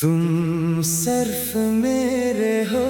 तुम सिर्फ मेरे हो।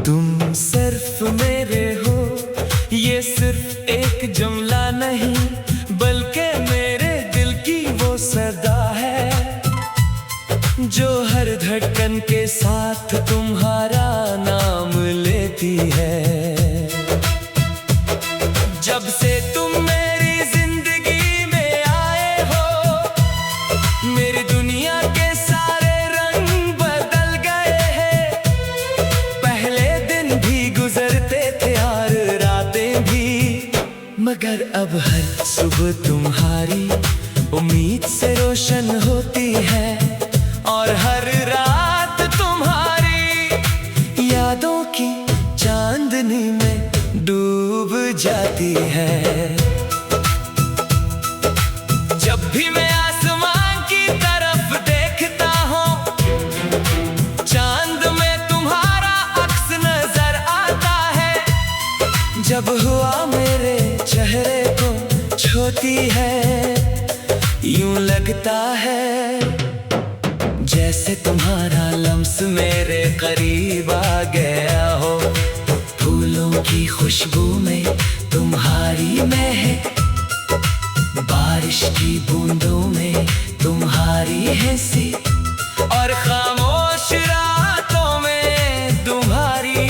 तुम सिर्फ मेरे हो, ये सिर्फ एक जुमला नहीं बल्कि मेरे दिल की वो सदा है जो हर धड़कन के साथ तुम्हारा नाम लेती है। जब से तुम मेरी जिंदगी में आए हो, मेरी दुनिया के सारे रंग बदल गए हैं। पहले दिन भी गुजरते थे और रातें भी, मगर अब हर सुबह तुम्हारी उम्मीद से रोशन होती है और हर रात तुम्हारी यादों की चांदनी में डूब जाती है। जब भी मैं आसमान की तरफ देखता हूँ, चांद में तुम्हारा अक्स नजर आता है। जब हुआ मेरे चेहरे को छूती है, यूं लगता है जैसे तुम्हारा लम्स मेरे करीब आ गया हो। फूलों की खुशबू में तुम्हारी महक, बारिश की बूंदों में तुम्हारी हंसी और खामोश रातों में तुम्हारी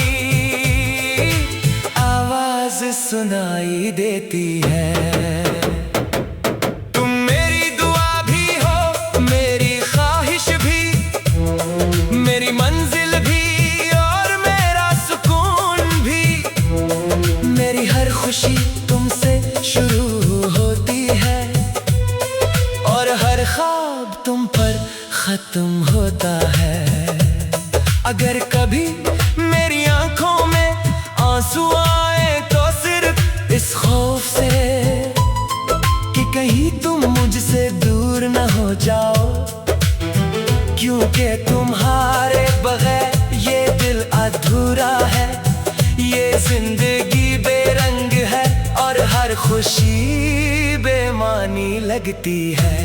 आवाज सुनाई देती है। मंजिल भी और मेरा सुकून भी, मेरी हर खुशी तुमसे शुरू होती है और हर ख्वाब तुम पर खत्म होता है। अगर कभी मेरी आंखों में आंसू आए तो सिर्फ इस खौफ से कि कहीं तुम मुझसे दूर न हो जाओ, क्योंकि तुम्हारे बगैर ये दिल अधूरा है। ये जिंदगी बेरंग है और हर खुशी बेमानी लगती है।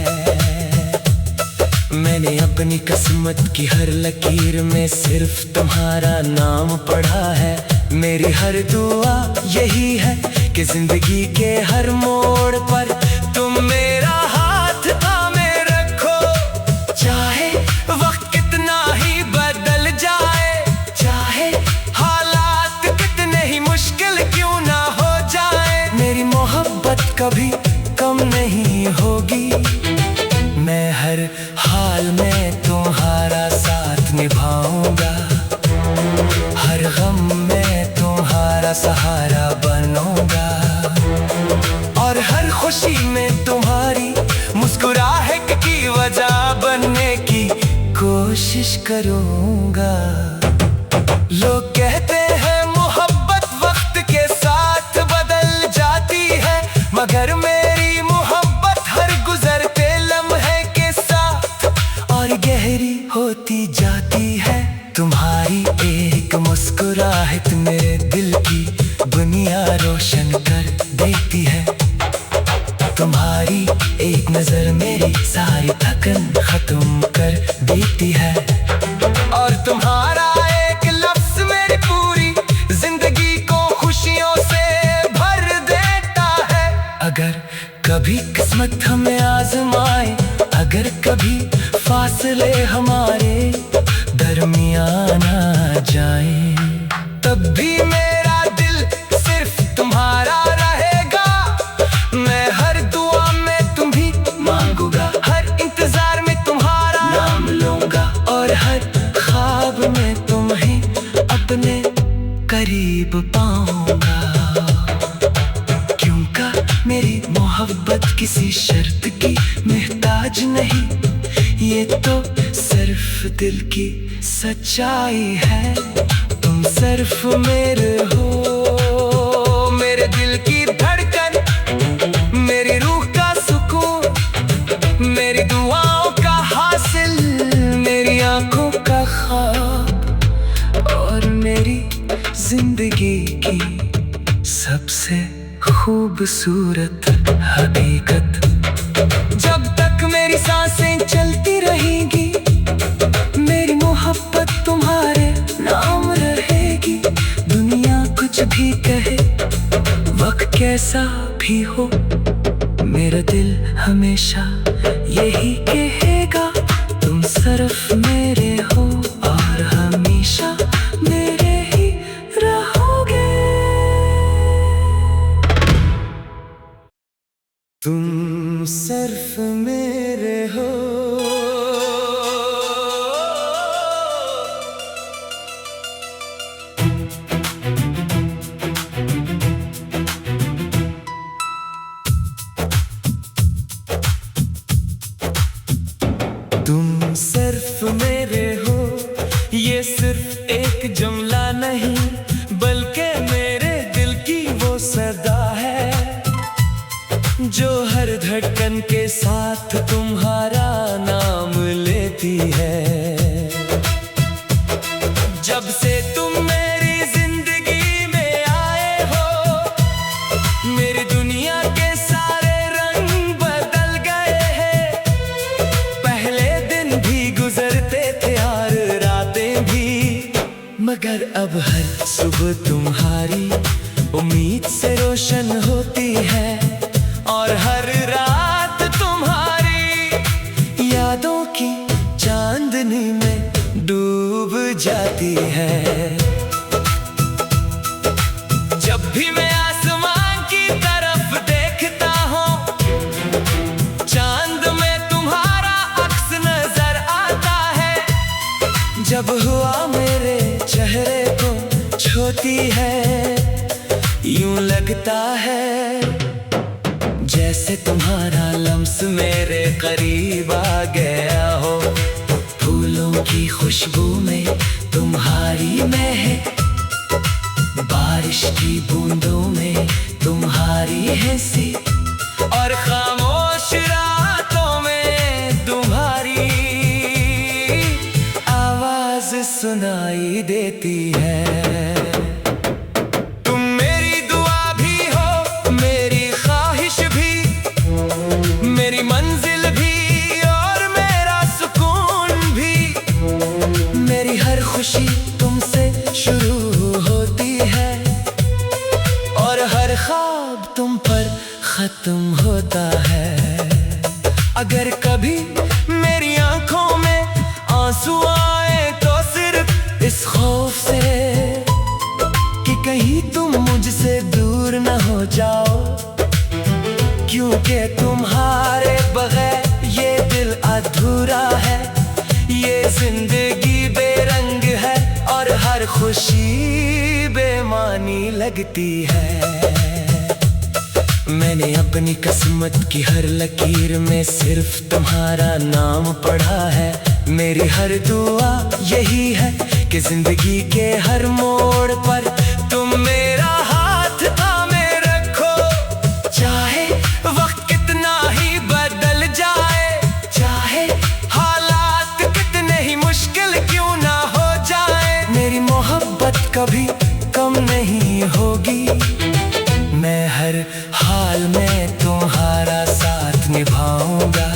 मैंने अपनी किस्मत की हर लकीर में सिर्फ तुम्हारा नाम पढ़ा है। मेरी हर दुआ यही है कि जिंदगी के हर मोड़ पर तुम मेरा हाथ थामे रखो। चाहे वक्त कितना ही बदल जाए, चाहे हालात कितने ही मुश्किल क्यों ना हो जाए, मेरी मोहब्बत कभी कम नहीं होगी। मैं हर हाल में तुम्हारा साथ निभाऊंगा, हर गम में तुम्हारा सहारा बनूंगा और हर खुशी में तुम्हारी मुस्कुराहट की वजह बनने की कोशिश करूंगा। लोग कहते हैं मोहब्बत वक्त के साथ बदल जाती है, मगर मेरी मोहब्बत हर गुजरते लम्हे के साथ और गहरी होती जाती है। तुम्हारी एक मुस्कुराहट मेरे दिल की दुनिया रोशन कर देती है। तुम्हारी एक नजर मेरी सारी थकन खत्म कर देती है और तुम्हारा एक लफ्ज मेरी पूरी जिंदगी को खुशियों से भर देता है। अगर कभी किस्मत हमें आजमाए, अगर कभी फासले हमारे दरमियान आ जाए, तब भी मेरा दिल सिर्फ तुम्हारा रहेगा। मैं हर दुआ में तुम भी मांगूंगा, हर इंतजार में तुम्हारा नाम लूंगा और हर ख्वाब में तुम्हें अपने करीब पाऊंगा। क्योंकि मेरी मोहब्बत किसी शर्त की मोहताज नहीं, ये तो सिर्फ दिल की सच्चाई है। तुम सिर्फ मेरे हो, मेरे दिल की धड़कन, मेरी रूह का सुकून, मेरी दुआओं का हासिल, मेरी जिंदगी की सबसे खूबसूरत हकीकत। जब तक मेरी सांसें चलती रहेंगी, मेरी मोहब्बत तुम्हारे नाम रहेगी। दुनिया कुछ भी कहे, वक्त कैसा भी हो, मेरा दिल हमेशा यही कहेगा, तुम सिर्फ मेरे हो और हमेशा मेरे ही रहोगे। तुम सिर्फ मेरे हो। तुम सिर्फ मेरे हो, ये सिर्फ एक जुमला नहीं, बल्कि मेरे दिल की वो सदा है, जो हर धड़कन के साथ तुम्हारा नाम लेती है। जब से तुम मेरी जिंदगी में आए हो, मेरी दुनिया के सारे रंग बदल गए हैं। पहले दिन भी गुजरते थे और रातें भी, मगर अब हर सुबह तुम्हारी उम्मीद से रोशन होती है, और हर रात तुम्हारी यादों की चांदनी में डूब जाती है। जब भी मैं आसमान की तरफ देखता हूँ, चांद में तुम्हारा अक्स नजर आता है। जब हुआ मेरे चेहरे को छूती है, यूं लगता है जैसे तुम्हारा लम्स मेरे करीब आ गया हो। फूलों की खुशबू में तुम्हारी महक, बारिश की बूंदों में तुम्हारी हंसी, और खामोश रातों में तुम्हारी आवाज सुनाई देती है। मेरी मंजिल भी और मेरा सुकून भी, मेरी हर खुशी तुमसे शुरू होती है, और हर ख्वाब तुम पर खत्म होता है। अगर कभी मेरी आंखों में आंसू आए, तो सिर्फ इस खौफ से कि कहीं तुम मुझसे दूर न हो जाओ, क्योंकि तुम्हारे बगैर ये दिल अधूरा है। ये जिंदगी बेरंग है और हर खुशी बेमानी लगती है। मैंने अपनी किस्मत की हर लकीर में सिर्फ तुम्हारा नाम पढ़ा है। मेरी हर दुआ यही है कि जिंदगी के हर मोड़ पर तुम मेरा हाथ थामे रखो। चाहे वक्त कितना ही बदल जाए, चाहे हालात कितने ही मुश्किल क्यों ना हो जाए, मेरी मोहब्बत कभी कम नहीं होगी। मैं हर हाल में तुम्हारा साथ निभाऊंगा,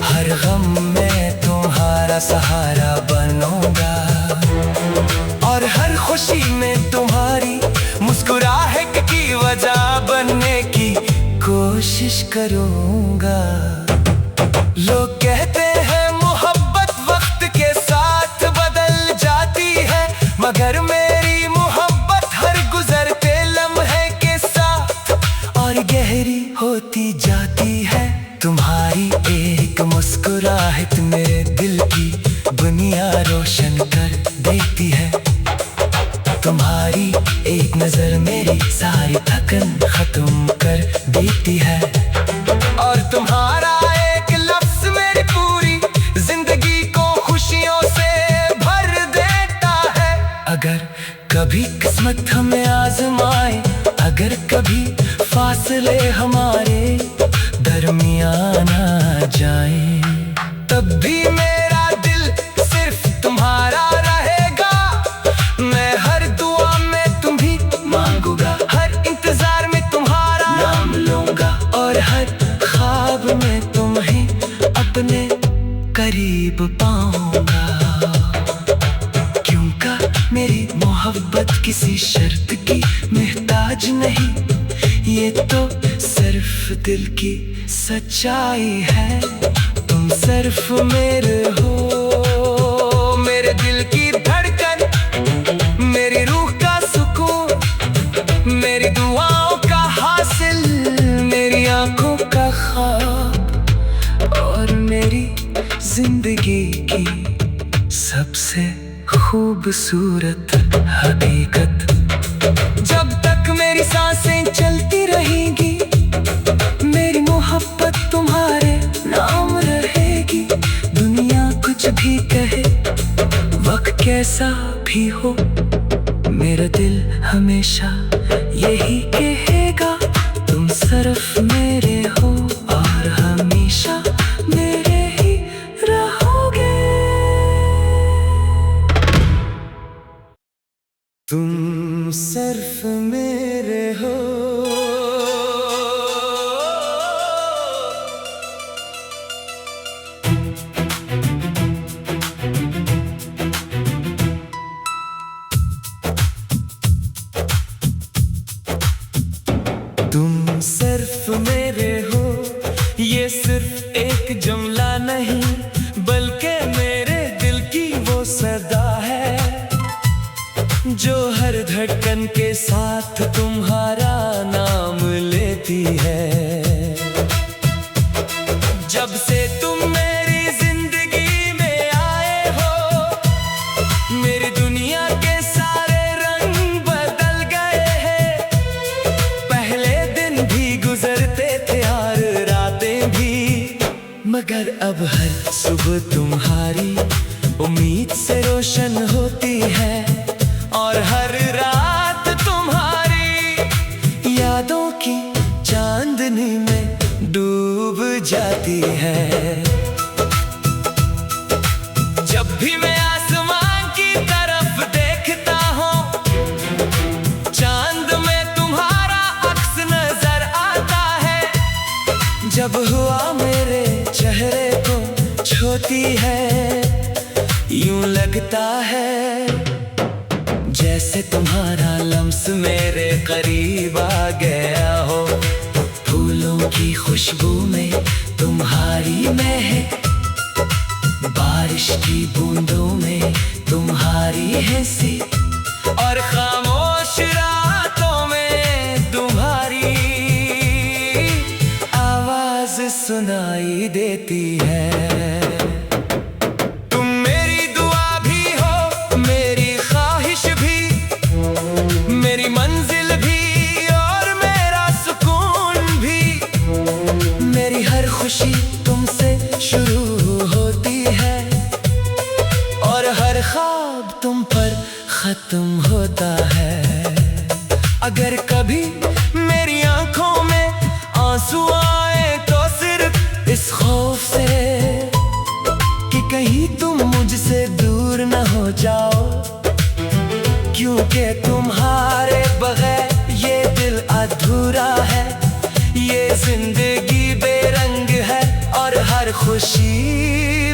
हर गम में तुम्हारा सहारा बनूंगा, और हर खुशी में तुम्हारी मुस्कुराहट की वजह बनने की कोशिश करूंगा। लोग कहते हैं मोहब्बत वक्त के साथ बदल जाती है, मगर मेरी मोहब्बत हर गुजरते लम्हे के साथ और गहरी होती जाती है। तुम्हारी एक मुस्कुराहट मेरे दिल की दुनिया रोशन कर देती है। तुम्हारी एक नजर मेरी सारी थकन खत्म कर देती है, और तुम्हारा एक लफ्ज मेरी पूरी जिंदगी को खुशियों से भर देता है। अगर कभी किस्मत हमें आजमाए, अगर कभी फासले हमारे दरमियान आ जाए, तब भी मेरा दिल सिर्फ तुम्हारा रहेगा। मैं हर दुआ करीब पाऊंगा। क्योंकि मेरी मोहब्बत किसी शर्त की मोहताज नहीं, ये तो सिर्फ दिल की सच्चाई है। तुम सिर्फ मेरे हो, मेरे दिल की धड़कन, मेरी रूह का सुकून, मेरी दुआओं का हासिल, मेरी आंखों का ख्वाब और मेरी जिंदगी की सबसे खूबसूरत हकीकत। जब तक मेरी सांसें चलती रहेंगी, मेरी मोहब्बत तुम्हारे नाम रहेगी। दुनिया कुछ भी कहे, वक्त कैसा भी हो, मेरा दिल हमेशा यही कहेगा, तुम सिर्फ मेरे हो और हमेशा मेरे ही रहोगे। तुम सिर्फ मेरे हो। तुम सिर्फ मेरे हो, ये सिर्फ एक जुमला नहीं, बल्कि मेरे दिल की वो सदा है, जो हर धड़कन के साथ तुम्हारा नाम लेती है। जब से तुम मेरी जिंदगी में आए हो, मेरी दुनिया के सारे रंग बदल गए हैं। पहले दिन भी गुजरते थे और रातें भी, मगर अब हर सुबह तुम्हारी उम्मीद से रोशन होती है, और हर रात तुम्हारी यादों की चांदनी में डूब जाती है। जब भी मैं आसमान की तरफ देखता हूँ, चांद में तुम्हारा अक्स नजर आता है। जब हुआ मेरे चेहरे को छूती है, यूं लगता है जैसे तुम्हारा लम्स मेरे करीब आ गया हो। फूलों की खुशबू में तुम्हारी महक, बारिश की बूंदों में तुम्हारी हंसी, और खामोश रातों में तुम्हारी आवाज सुनाई देती है। मंजिल भी और मेरा सुकून भी, मेरी हर खुशी तुमसे शुरू होती है, और हर ख्वाब तुम पर खत्म होता है। अगर कभी मेरी आंखों में आंसू आए, तो सिर्फ इस खौफ से कि कहीं तुम मुझसे दूर न हो जाओ, क्योंकि तुम्हारे बगैर ये दिल अधूरा है। ये जिंदगी बेरंग है और हर खुशी